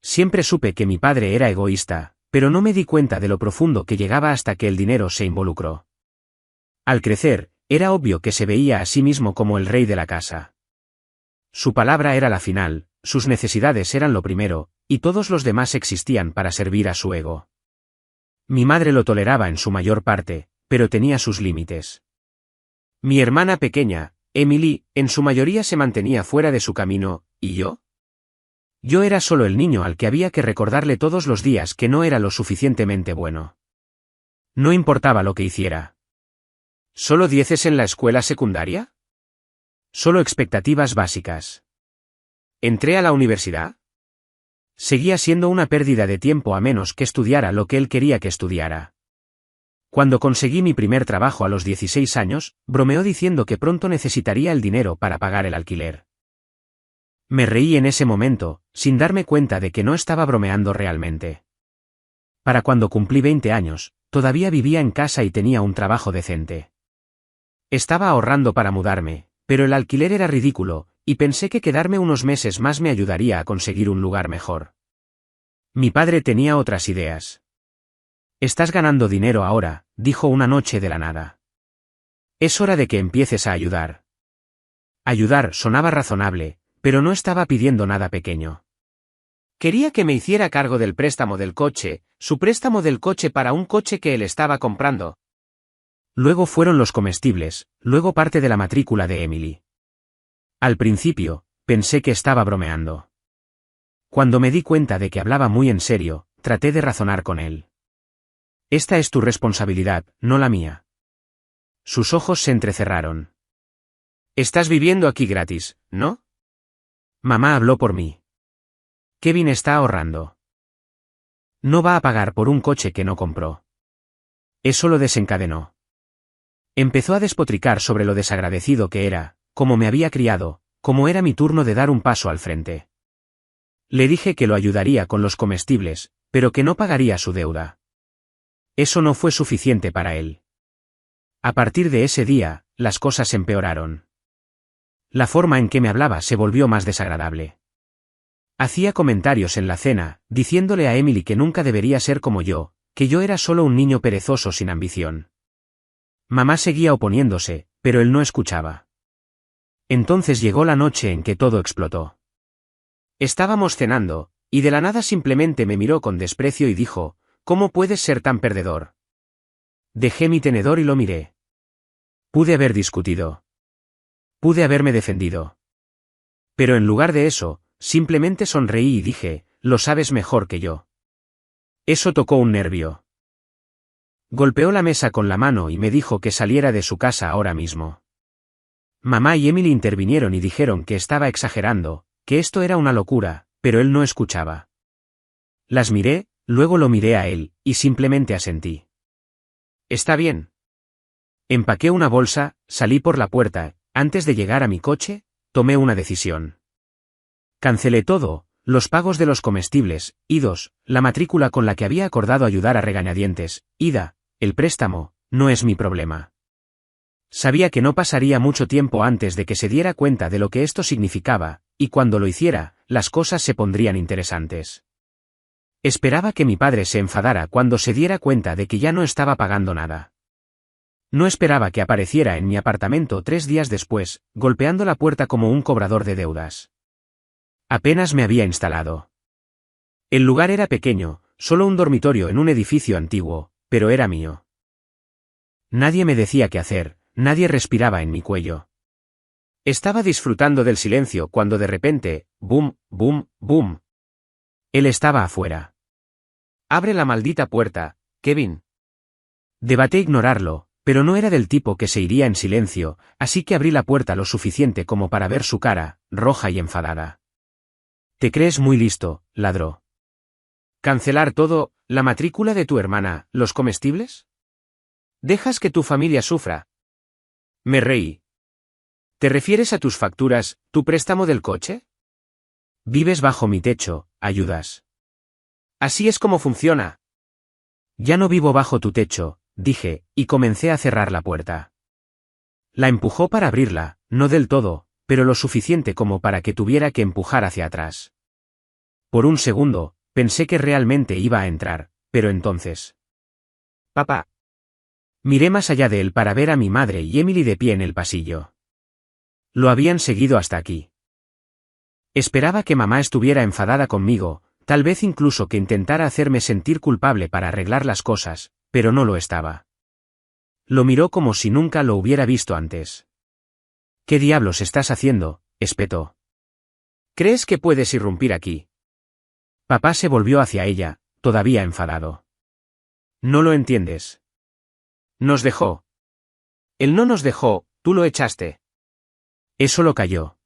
Siempre supe que mi padre era egoísta, pero no me di cuenta de lo profundo que llegaba hasta que el dinero se involucró. Al crecer, era obvio que se veía a sí mismo como el rey de la casa. Su palabra era la final, sus necesidades eran lo primero, y todos los demás existían para servir a su ego. Mi madre lo toleraba en su mayor parte, pero tenía sus límites. Mi hermana pequeña, Emily, en su mayoría se mantenía fuera de su camino, ¿y yo? Yo era solo el niño al que había que recordarle todos los días que no era lo suficientemente bueno. No importaba lo que hiciera. ¿Solo 10 en la escuela secundaria? Solo expectativas básicas. ¿Entré a la universidad? Seguía siendo una pérdida de tiempo a menos que estudiara lo que él quería que estudiara. Cuando conseguí mi primer trabajo a los 16 años, bromeó diciendo que pronto necesitaría el dinero para pagar el alquiler. Me reí en ese momento, sin darme cuenta de que no estaba bromeando realmente. Para cuando cumplí 20 años, todavía vivía en casa y tenía un trabajo decente. Estaba ahorrando para mudarme, pero el alquiler era ridículo, y pensé que quedarme unos meses más me ayudaría a conseguir un lugar mejor. Mi padre tenía otras ideas. «Estás ganando dinero ahora», dijo una noche de la nada. «Es hora de que empieces a ayudar». Ayudar sonaba razonable, pero no estaba pidiendo nada pequeño. Quería que me hiciera cargo del préstamo del coche, su préstamo del coche para un coche que él estaba comprando. Luego fueron los comestibles, luego parte de la matrícula de Emily. Al principio, pensé que estaba bromeando. Cuando me di cuenta de que hablaba muy en serio, traté de razonar con él. «Esta es tu responsabilidad, no la mía». Sus ojos se entrecerraron. «Estás viviendo aquí gratis, ¿no?» Mamá habló por mí. Kevin está ahorrando. No va a pagar por un coche que no compró. Eso lo desencadenó. Empezó a despotricar sobre lo desagradecido que era, cómo me había criado, cómo era mi turno de dar un paso al frente. Le dije que lo ayudaría con los comestibles, pero que no pagaría su deuda. Eso no fue suficiente para él. A partir de ese día, las cosas empeoraron. La forma en que me hablaba se volvió más desagradable. Hacía comentarios en la cena, diciéndole a Emily que nunca debería ser como yo, que yo era solo un niño perezoso sin ambición. Mamá seguía oponiéndose, pero él no escuchaba. Entonces llegó la noche en que todo explotó. Estábamos cenando, y de la nada simplemente me miró con desprecio y dijo: «¿Cómo puedes ser tan perdedor?». Dejé mi tenedor y lo miré. Pude haber discutido. Pude haberme defendido. Pero en lugar de eso, simplemente sonreí y dije: «Lo sabes mejor que yo». Eso tocó un nervio. Golpeó la mesa con la mano y me dijo que saliera de su casa ahora mismo. Mamá y Emily intervinieron y dijeron que estaba exagerando, que esto era una locura, pero él no escuchaba. Las miré, luego lo miré a él, y simplemente asentí. «Está bien». Empaqué una bolsa, salí por la puerta. Antes de llegar a mi coche, tomé una decisión. Cancelé todo, los pagos de los comestibles, idos, la matrícula con la que había acordado ayudar a regañadientes, ida, el préstamo, no es mi problema. Sabía que no pasaría mucho tiempo antes de que se diera cuenta de lo que esto significaba, y cuando lo hiciera, las cosas se pondrían interesantes. Esperaba que mi padre se enfadara cuando se diera cuenta de que ya no estaba pagando nada. No esperaba que apareciera en mi apartamento 3 días después, golpeando la puerta como un cobrador de deudas. Apenas me había instalado. El lugar era pequeño, solo un dormitorio en un edificio antiguo, pero era mío. Nadie me decía qué hacer, nadie respiraba en mi cuello. Estaba disfrutando del silencio cuando de repente, boom, boom, boom. Él estaba afuera. «Abre la maldita puerta, Kevin». Debaté ignorarlo, pero no era del tipo que se iría en silencio, así que abrí la puerta lo suficiente como para ver su cara, roja y enfadada. «Te crees muy listo», ladró. «¿Cancelar todo, la matrícula de tu hermana, los comestibles? ¿Dejas que tu familia sufra?» Me reí. «¿Te refieres a tus facturas, tu préstamo del coche? Vives bajo mi techo, ayudas». «Así es como funciona». «Ya no vivo bajo tu techo», dije, y comencé a cerrar la puerta. La empujó para abrirla, no del todo, pero lo suficiente como para que tuviera que empujar hacia atrás. Por un segundo, pensé que realmente iba a entrar, pero entonces... Papá. Miré más allá de él para ver a mi madre y Emily de pie en el pasillo. Lo habían seguido hasta aquí. Esperaba que mamá estuviera enfadada conmigo, tal vez incluso que intentara hacerme sentir culpable para arreglar las cosas, pero no lo estaba. Lo miró como si nunca lo hubiera visto antes. ¿Qué diablos estás haciendo?, espetó. ¿Crees que puedes irrumpir aquí? Papá se volvió hacia ella, todavía enfadado. No lo entiendes. Nos dejó. Él no nos dejó, tú lo echaste. Eso lo calló.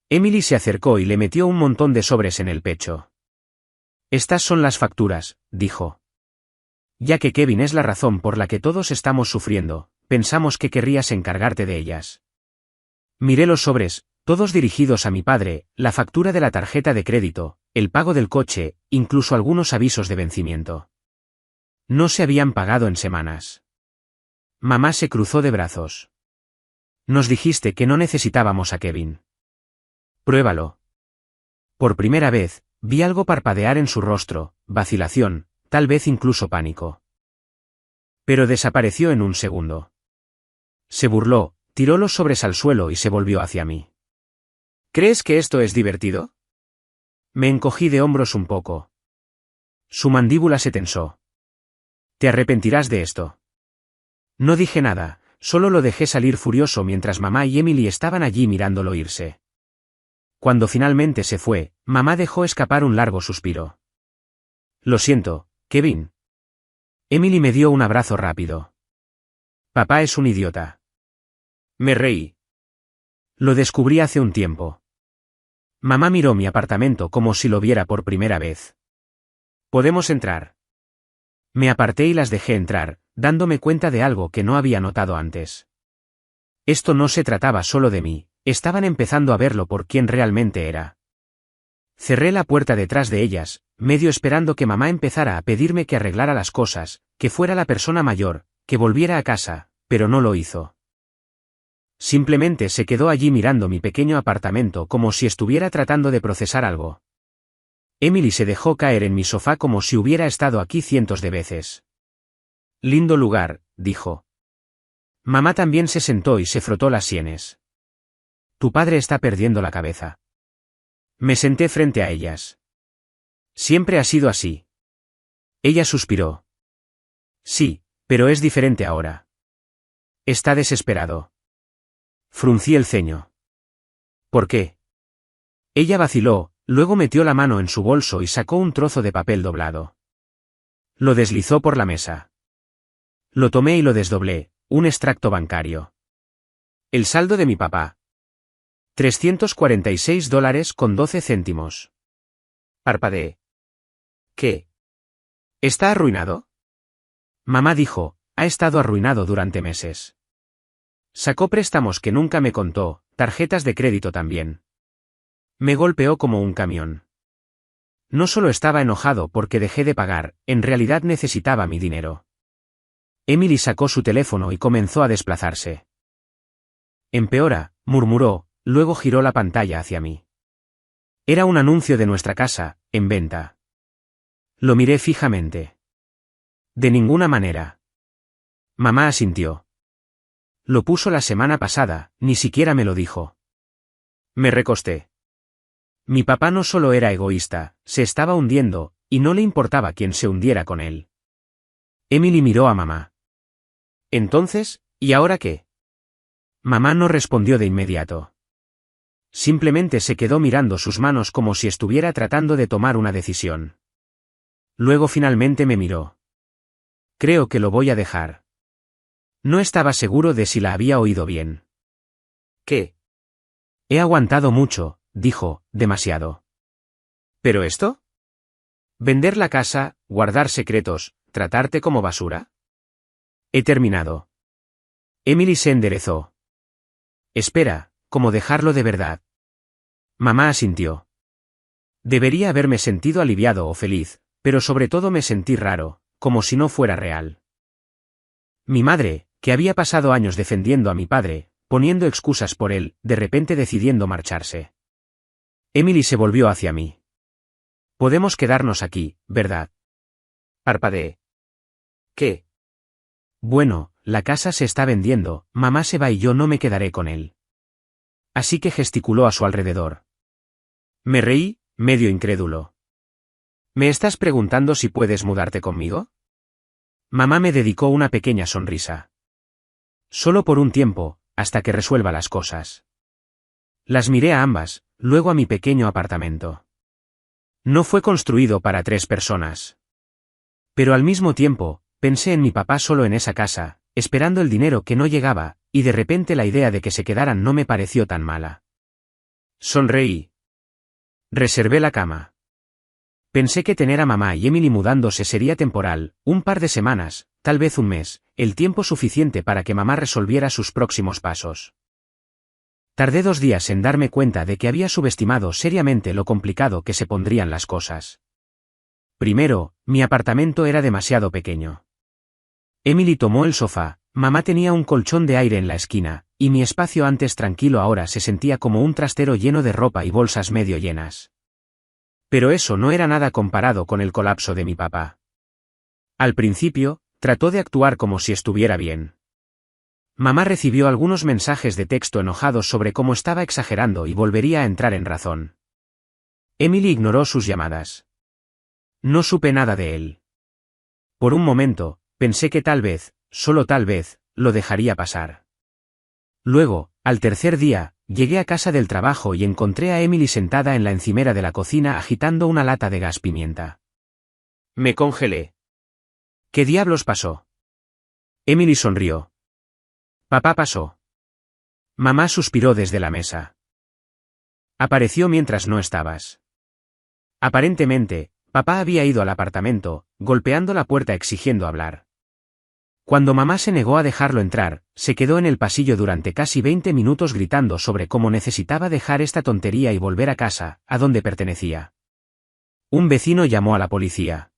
Emily se acercó y le metió un montón de sobres en el pecho. Estas son las facturas, dijo. Ya que Kevin es la razón por la que todos estamos sufriendo, pensamos que querrías encargarte de ellas. Miré los sobres, todos dirigidos a mi padre, la factura de la tarjeta de crédito, el pago del coche, incluso algunos avisos de vencimiento. No se habían pagado en semanas. Mamá se cruzó de brazos. Nos dijiste que no necesitábamos a Kevin. Pruébalo. Por primera vez, vi algo parpadear en su rostro, vacilación, tal vez incluso pánico. Pero desapareció en un segundo. Se burló, tiró los sobres al suelo y se volvió hacia mí. ¿Crees que esto es divertido? Me encogí de hombros un poco. Su mandíbula se tensó. Te arrepentirás de esto. No dije nada, solo lo dejé salir furioso mientras mamá y Emily estaban allí mirándolo irse. Cuando finalmente se fue, mamá dejó escapar un largo suspiro. Lo siento, Kevin. Emily me dio un abrazo rápido. Papá es un idiota. Me reí. Lo descubrí hace un tiempo. Mamá miró mi apartamento como si lo viera por primera vez. ¿Podemos entrar? Me aparté y las dejé entrar, dándome cuenta de algo que no había notado antes. Esto no se trataba solo de mí, estaban empezando a verlo por quien realmente era. Cerré la puerta detrás de ellas, medio esperando que mamá empezara a pedirme que arreglara las cosas, que fuera la persona mayor, que volviera a casa, pero no lo hizo. Simplemente se quedó allí mirando mi pequeño apartamento como si estuviera tratando de procesar algo. Emily se dejó caer en mi sofá como si hubiera estado aquí cientos de veces. Lindo lugar, dijo. Mamá también se sentó y se frotó las sienes. Tu padre está perdiendo la cabeza. Me senté frente a ellas. Siempre ha sido así. Ella suspiró. Sí, pero es diferente ahora. Está desesperado. Fruncí el ceño. ¿Por qué? Ella vaciló, luego metió la mano en su bolso y sacó un trozo de papel doblado. Lo deslizó por la mesa. Lo tomé y lo desdoblé, un extracto bancario. El saldo de mi papá. $346.12. Parpadeé. ¿Qué? ¿Está arruinado? Mamá dijo, ha estado arruinado durante meses. Sacó préstamos que nunca me contó, tarjetas de crédito también. Me golpeó como un camión. No solo estaba enojado porque dejé de pagar, en realidad necesitaba mi dinero. Emily sacó su teléfono y comenzó a desplazarse. Empeora, murmuró, luego giró la pantalla hacia mí. Era un anuncio de nuestra casa, en venta. Lo miré fijamente. De ninguna manera. Mamá asintió. Lo puso la semana pasada, ni siquiera me lo dijo. Me recosté. Mi papá no solo era egoísta, se estaba hundiendo, y no le importaba quién se hundiera con él. Emily miró a mamá. Entonces, ¿y ahora qué? Mamá no respondió de inmediato. Simplemente se quedó mirando sus manos como si estuviera tratando de tomar una decisión. Luego finalmente me miró. Creo que lo voy a dejar. No estaba seguro de si la había oído bien. ¿Qué? He aguantado mucho, dijo, demasiado. ¿Pero esto? ¿Vender la casa, guardar secretos, tratarte como basura? He terminado. Emily se enderezó. Espera, ¿cómo dejarlo de verdad? Mamá asintió. Debería haberme sentido aliviado o feliz, pero sobre todo me sentí raro, como si no fuera real. Mi madre, que había pasado años defendiendo a mi padre, poniendo excusas por él, de repente decidiendo marcharse. Emily se volvió hacia mí. Podemos quedarnos aquí, ¿verdad? Parpadeé. ¿Qué? Bueno, la casa se está vendiendo, mamá se va y yo no me quedaré con él. Así que gesticuló a su alrededor. Me reí, medio incrédulo. ¿Me estás preguntando si puedes mudarte conmigo? Mamá me dedicó una pequeña sonrisa. Solo por un tiempo, hasta que resuelva las cosas. Las miré a ambas, luego a mi pequeño apartamento. No fue construido para 3 personas. Pero al mismo tiempo, pensé en mi papá solo en esa casa, esperando el dinero que no llegaba, y de repente la idea de que se quedaran no me pareció tan mala. Sonreí. Reservé la cama. Pensé que tener a mamá y Emily mudándose sería temporal, un par de semanas, tal vez un mes, el tiempo suficiente para que mamá resolviera sus próximos pasos. Tardé 2 días en darme cuenta de que había subestimado seriamente lo complicado que se pondrían las cosas. Primero, mi apartamento era demasiado pequeño. Emily tomó el sofá, mamá tenía un colchón de aire en la esquina, y mi espacio antes tranquilo ahora se sentía como un trastero lleno de ropa y bolsas medio llenas. Pero eso no era nada comparado con el colapso de mi papá. Al principio, trató de actuar como si estuviera bien. Mamá recibió algunos mensajes de texto enojados sobre cómo estaba exagerando y volvería a entrar en razón. Emily ignoró sus llamadas. No supe nada de él. Por un momento, pensé que tal vez, solo tal vez, lo dejaría pasar. Luego, al tercer día, llegué a casa del trabajo y encontré a Emily sentada en la encimera de la cocina agitando una lata de gas pimienta. Me congelé. ¿Qué diablos pasó? Emily sonrió. Papá pasó. Mamá suspiró desde la mesa. Apareció mientras no estabas. Aparentemente, papá había ido al apartamento, golpeando la puerta exigiendo hablar. Cuando mamá se negó a dejarlo entrar, se quedó en el pasillo durante casi 20 minutos gritando sobre cómo necesitaba dejar esta tontería y volver a casa, a donde pertenecía. Un vecino llamó a la policía.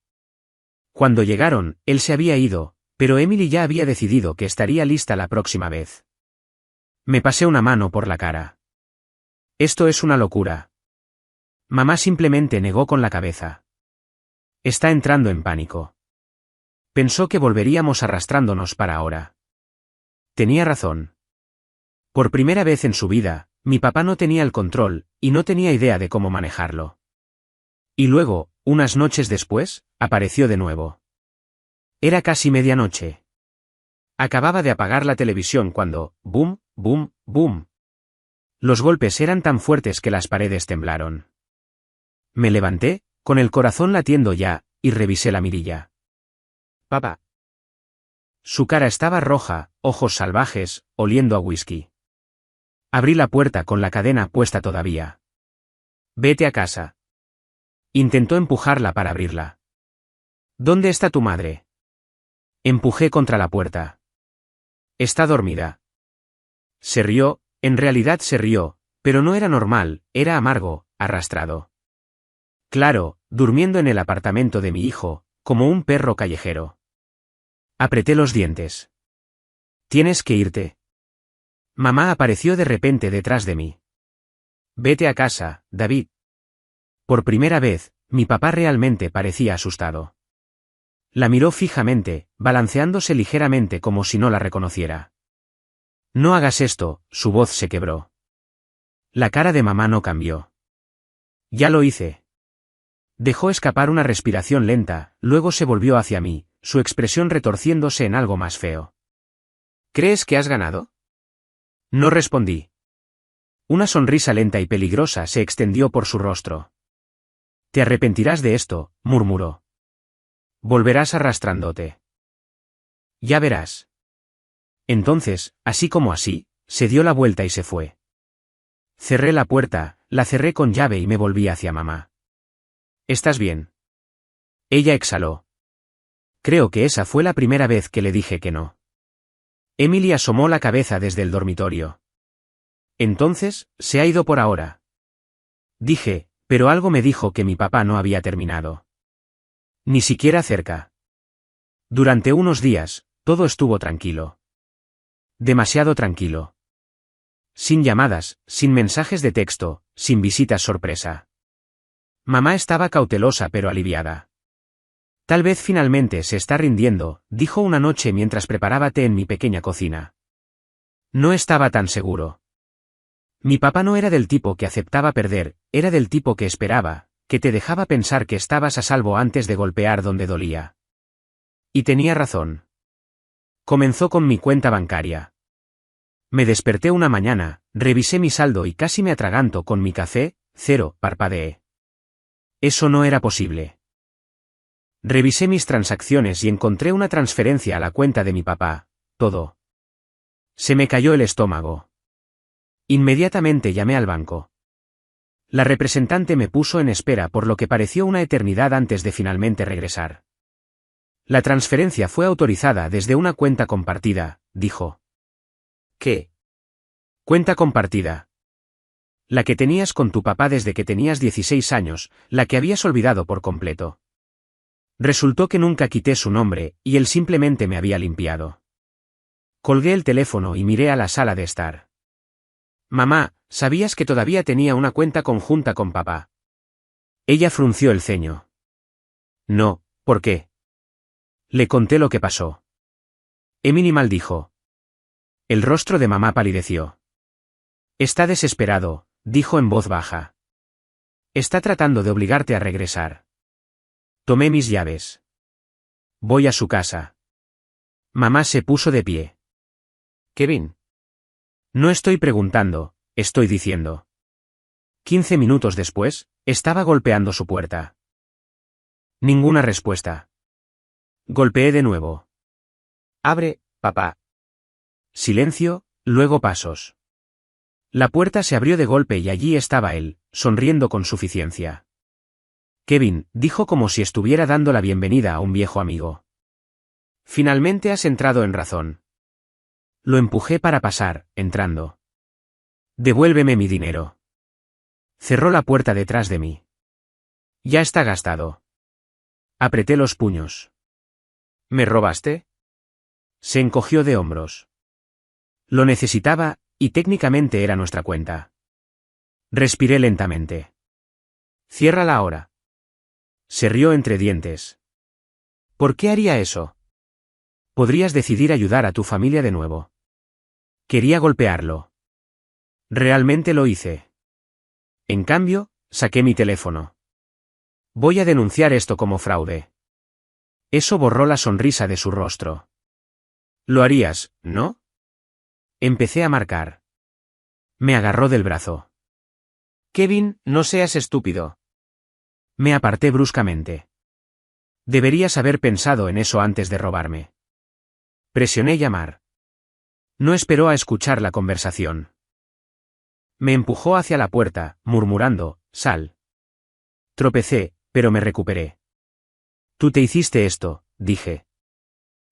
Cuando llegaron, él se había ido, pero Emily ya había decidido que estaría lista la próxima vez. Me pasé una mano por la cara. Esto es una locura. Mamá simplemente negó con la cabeza. Está entrando en pánico. Pensó que volveríamos arrastrándonos para ahora. Tenía razón. Por primera vez en su vida, mi papá no tenía el control, y no tenía idea de cómo manejarlo. Y luego, unas noches después, apareció de nuevo. Era casi medianoche. Acababa de apagar la televisión cuando, boom, boom, boom. Los golpes eran tan fuertes que las paredes temblaron. Me levanté, con el corazón latiendo ya, y revisé la mirilla. Papá. Su cara estaba roja, ojos salvajes, oliendo a whisky. Abrí la puerta con la cadena puesta todavía. Vete a casa. Intentó empujarla para abrirla. ¿Dónde está tu madre? Empujé contra la puerta. Está dormida. Se rió, en realidad se rió, pero no era normal, era amargo, arrastrado. Claro, durmiendo en el apartamento de mi hijo, como un perro callejero. Apreté los dientes. Tienes que irte. Mamá apareció de repente detrás de mí. Vete a casa, David. Por primera vez, mi papá realmente parecía asustado. La miró fijamente, balanceándose ligeramente como si no la reconociera. No hagas esto, su voz se quebró. La cara de mamá no cambió. Ya lo hice. Dejó escapar una respiración lenta, luego se volvió hacia mí, su expresión retorciéndose en algo más feo. ¿Crees que has ganado? No respondí. Una sonrisa lenta y peligrosa se extendió por su rostro. Te arrepentirás de esto, murmuró. Volverás arrastrándote. Ya verás. Entonces, así como así, se dio la vuelta y se fue. Cerré la puerta, la cerré con llave y me volví hacia mamá. ¿Estás bien? Ella exhaló. Creo que esa fue la primera vez que le dije que no. Emily asomó la cabeza desde el dormitorio. Entonces, se ha ido por ahora. Dije, pero algo me dijo que mi papá no había terminado. Ni siquiera cerca. Durante unos días, todo estuvo tranquilo. Demasiado tranquilo. Sin llamadas, sin mensajes de texto, sin visitas sorpresa. Mamá estaba cautelosa pero aliviada. Tal vez finalmente se está rindiendo, dijo una noche mientras preparaba té en mi pequeña cocina. No estaba tan seguro. Mi papá no era del tipo que aceptaba perder, era del tipo que esperaba, que te dejaba pensar que estabas a salvo antes de golpear donde dolía. Y tenía razón. Comenzó con mi cuenta bancaria. Me desperté una mañana, revisé mi saldo y casi me atraganto con mi café, cero, parpadeé. Eso no era posible. Revisé mis transacciones y encontré una transferencia a la cuenta de mi papá, todo. Se me cayó el estómago. Inmediatamente llamé al banco. La representante me puso en espera por lo que pareció una eternidad antes de finalmente regresar. La transferencia fue autorizada desde una cuenta compartida, dijo. ¿Qué? Cuenta compartida. La que tenías con tu papá desde que tenías 16 años, la que habías olvidado por completo. Resultó que nunca quité su nombre, y él simplemente me había limpiado. Colgué el teléfono y miré a la sala de estar. Mamá, ¿sabías que todavía tenía una cuenta conjunta con papá? Ella frunció el ceño. No, ¿por qué? Le conté lo que pasó. Emily maldijo. El rostro de mamá palideció. Está desesperado, dijo en voz baja. Está tratando de obligarte a regresar. Tomé mis llaves. Voy a su casa. Mamá se puso de pie. Kevin. No estoy preguntando, estoy diciendo. 15 minutos después, estaba golpeando su puerta. Ninguna respuesta. Golpeé de nuevo. Abre, papá. Silencio, luego pasos. La puerta se abrió de golpe y allí estaba él, sonriendo con suficiencia. Kevin, dijo como si estuviera dando la bienvenida a un viejo amigo. Finalmente has entrado en razón. Lo empujé para pasar, entrando. Devuélveme mi dinero. Cerró la puerta detrás de mí. Ya está gastado. Apreté los puños. ¿Me robaste? Se encogió de hombros. Lo necesitaba, y técnicamente era nuestra cuenta. Respiré lentamente. Ciérrala ahora. Se rió entre dientes. ¿Por qué haría eso? Podrías decidir ayudar a tu familia de nuevo. Quería golpearlo. Realmente lo hice. En cambio, saqué mi teléfono. Voy a denunciar esto como fraude. Eso borró la sonrisa de su rostro. Lo harías, ¿no? Empecé a marcar. Me agarró del brazo. Kevin, no seas estúpido. Me aparté bruscamente. Deberías haber pensado en eso antes de robarme. Presioné llamar. No esperó a escuchar la conversación. Me empujó hacia la puerta, murmurando, sal. Tropecé, pero me recuperé. Tú te hiciste esto, dije.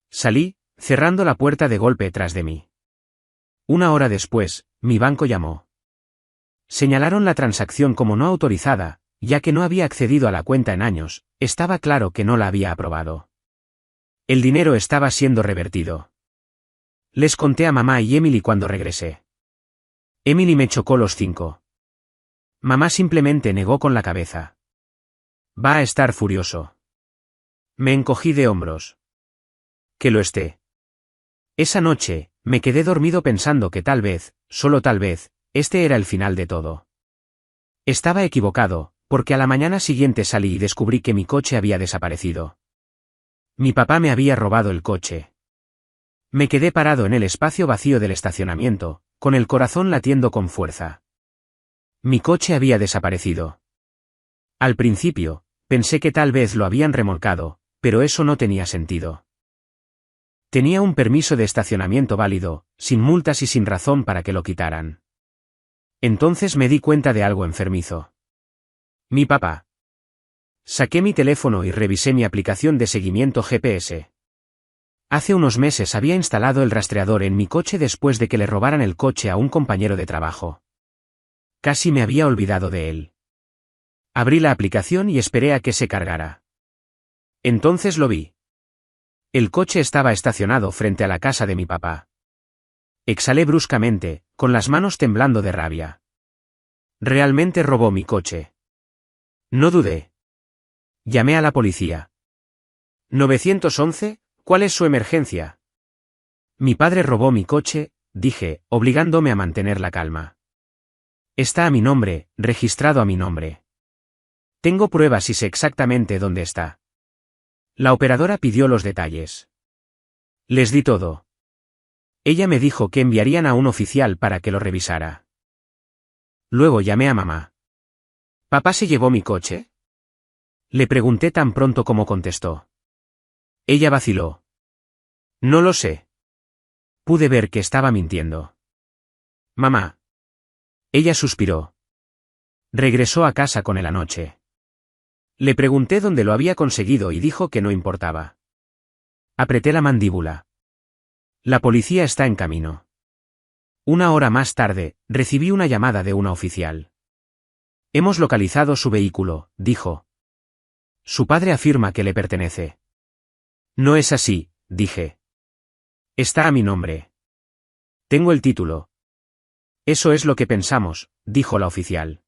Salí, cerrando la puerta de golpe tras de mí. Una hora después, mi banco llamó. Señalaron la transacción como no autorizada, ya que no había accedido a la cuenta en años, estaba claro que no la había aprobado. El dinero estaba siendo revertido. Les conté a mamá y Emily cuando regresé. Emily me chocó los 5. Mamá simplemente negó con la cabeza. Va a estar furioso. Me encogí de hombros. Que lo esté. Esa noche, me quedé dormido pensando que tal vez, solo tal vez, este era el final de todo. Estaba equivocado, porque a la mañana siguiente salí y descubrí que mi coche había desaparecido. Mi papá me había robado el coche. Me quedé parado en el espacio vacío del estacionamiento, con el corazón latiendo con fuerza. Mi coche había desaparecido. Al principio, pensé que tal vez lo habían remolcado, pero eso no tenía sentido. Tenía un permiso de estacionamiento válido, sin multas y sin razón para que lo quitaran. Entonces me di cuenta de algo enfermizo. Mi papá. Saqué mi teléfono y revisé mi aplicación de seguimiento GPS. Hace unos meses había instalado el rastreador en mi coche después de que le robaran el coche a un compañero de trabajo. Casi me había olvidado de él. Abrí la aplicación y esperé a que se cargara. Entonces lo vi. El coche estaba estacionado frente a la casa de mi papá. Exhalé bruscamente, con las manos temblando de rabia. Realmente robó mi coche. No dudé. Llamé a la policía. 911, ¿cuál es su emergencia? Mi padre robó mi coche, dije, obligándome a mantener la calma. Está a mi nombre, registrado a mi nombre. Tengo pruebas y sé exactamente dónde está. La operadora pidió los detalles. Les di todo. Ella me dijo que enviarían a un oficial para que lo revisara. Luego llamé a mamá. ¿Papá se llevó mi coche? Le pregunté tan pronto como contestó. Ella vaciló. No lo sé. Pude ver que estaba mintiendo. Mamá. Ella suspiró. Regresó a casa con él anoche. Le pregunté dónde lo había conseguido y dijo que no importaba. Apreté la mandíbula. La policía está en camino. Una hora más tarde, recibí una llamada de una oficial. Hemos localizado su vehículo, dijo. Su padre afirma que le pertenece. No es así, dije. Está a mi nombre. Tengo el título. Eso es lo que pensamos, dijo la oficial.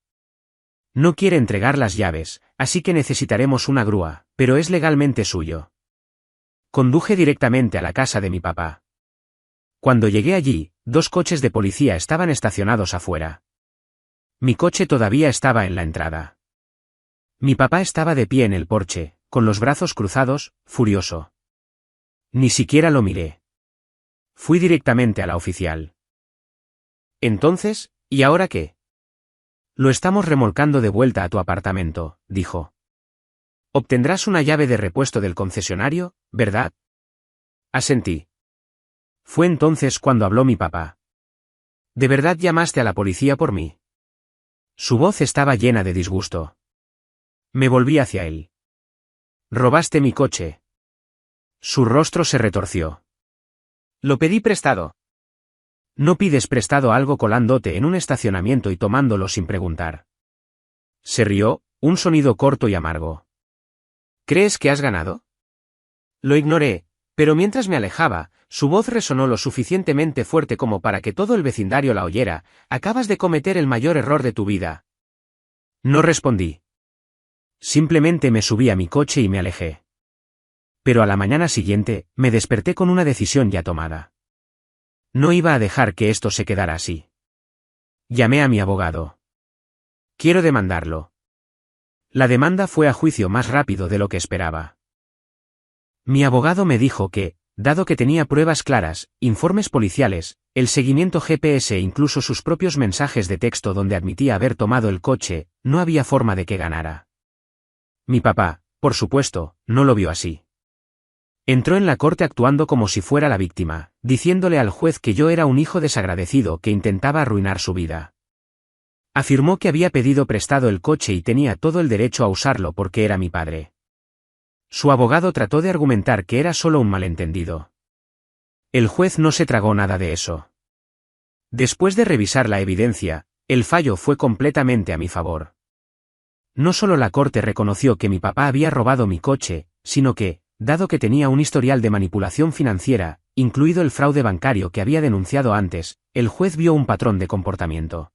No quiere entregar las llaves, así que necesitaremos una grúa, pero es legalmente suyo. Conduje directamente a la casa de mi papá. Cuando llegué allí, 2 coches de policía estaban estacionados afuera. Mi coche todavía estaba en la entrada. Mi papá estaba de pie en el porche, con los brazos cruzados, furioso. Ni siquiera lo miré. Fui directamente a la oficial. Entonces, ¿y ahora qué? Lo estamos remolcando de vuelta a tu apartamento, dijo. Obtendrás una llave de repuesto del concesionario, ¿verdad? Asentí. Fue entonces cuando habló mi papá. ¿De verdad llamaste a la policía por mí? Su voz estaba llena de disgusto. Me volví hacia él. Robaste mi coche. Su rostro se retorció. Lo pedí prestado. No pides prestado algo colándote en un estacionamiento y tomándolo sin preguntar. Se rió, un sonido corto y amargo. ¿Crees que has ganado? Lo ignoré, pero mientras me alejaba, su voz resonó lo suficientemente fuerte como para que todo el vecindario la oyera. Acabas de cometer el mayor error de tu vida. No respondí. Simplemente me subí a mi coche y me alejé. Pero a la mañana siguiente, me desperté con una decisión ya tomada. No iba a dejar que esto se quedara así. Llamé a mi abogado. Quiero demandarlo. La demanda fue a juicio más rápido de lo que esperaba. Mi abogado me dijo que, dado que tenía pruebas claras, informes policiales, el seguimiento GPS e incluso sus propios mensajes de texto donde admitía haber tomado el coche, no había forma de que ganara. Mi papá, por supuesto, no lo vio así. Entró en la corte actuando como si fuera la víctima, diciéndole al juez que yo era un hijo desagradecido que intentaba arruinar su vida. Afirmó que había pedido prestado el coche y tenía todo el derecho a usarlo porque era mi padre. Su abogado trató de argumentar que era solo un malentendido. El juez no se tragó nada de eso. Después de revisar la evidencia, el fallo fue completamente a mi favor. No solo la corte reconoció que mi papá había robado mi coche, sino que, dado que tenía un historial de manipulación financiera, incluido el fraude bancario que había denunciado antes, el juez vio un patrón de comportamiento.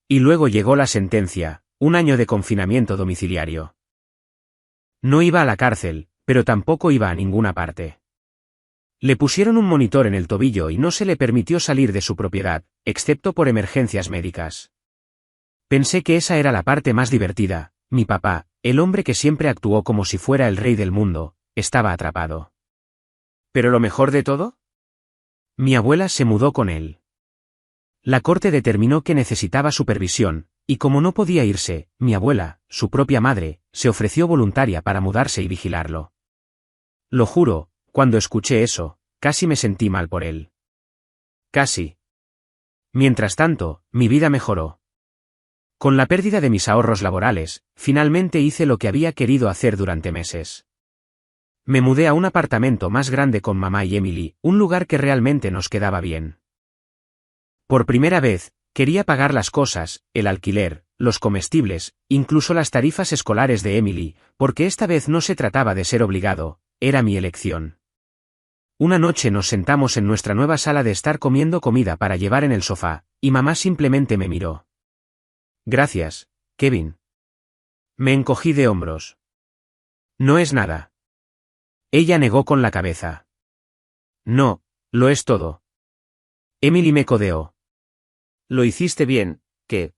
Y luego llegó la sentencia, 1 año de confinamiento domiciliario. No iba a la cárcel, pero tampoco iba a ninguna parte. Le pusieron un monitor en el tobillo y no se le permitió salir de su propiedad, excepto por emergencias médicas. Pensé que esa era la parte más divertida. Mi papá, el hombre que siempre actuó como si fuera el rey del mundo, estaba atrapado. ¿Pero lo mejor de todo? Mi abuela se mudó con él. La corte determinó que necesitaba supervisión, y como no podía irse, mi abuela, su propia madre, se ofreció voluntaria para mudarse y vigilarlo. Lo juro, cuando escuché eso, casi me sentí mal por él. Casi. Mientras tanto, mi vida mejoró. Con la pérdida de mis ahorros laborales, finalmente hice lo que había querido hacer durante meses. Me mudé a un apartamento más grande con mamá y Emily, un lugar que realmente nos quedaba bien. Por primera vez, quería pagar las cosas, el alquiler, los comestibles, incluso las tarifas escolares de Emily, porque esta vez no se trataba de ser obligado, era mi elección. Una noche nos sentamos en nuestra nueva sala de estar comiendo comida para llevar en el sofá, y mamá simplemente me miró. Gracias, Kevin. Me encogí de hombros. No es nada. Ella negó con la cabeza. No, lo es todo. Emily me codeó. Lo hiciste bien, ¿qué?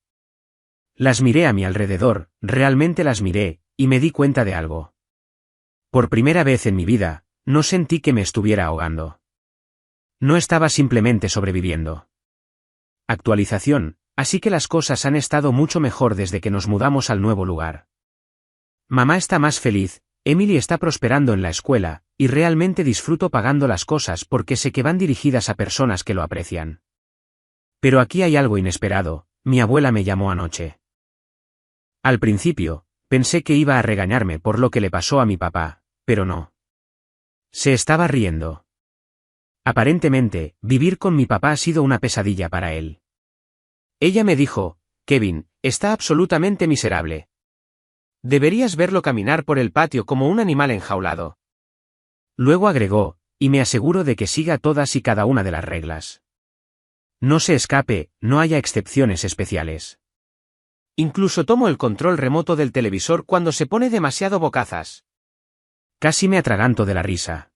Las miré a mi alrededor, realmente las miré, y me di cuenta de algo. Por primera vez en mi vida, no sentí que me estuviera ahogando. No estaba simplemente sobreviviendo. Actualización, así que las cosas han estado mucho mejor desde que nos mudamos al nuevo lugar. Mamá está más feliz, Emily está prosperando en la escuela, y realmente disfruto pagando las cosas porque sé que van dirigidas a personas que lo aprecian. Pero aquí hay algo inesperado, mi abuela me llamó anoche. Al principio, pensé que iba a regañarme por lo que le pasó a mi papá, pero no. Se estaba riendo. Aparentemente, vivir con mi papá ha sido una pesadilla para él. Ella me dijo, Kevin, está absolutamente miserable. Deberías verlo caminar por el patio como un animal enjaulado. Luego agregó, y me aseguro de que siga todas y cada una de las reglas. No se escape, no haya excepciones especiales. Incluso tomo el control remoto del televisor cuando se pone demasiado bocazas. Casi me atraganto de la risa.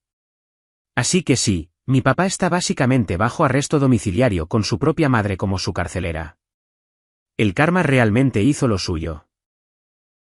Así que sí, mi papá está básicamente bajo arresto domiciliario con su propia madre como su carcelera. El karma realmente hizo lo suyo.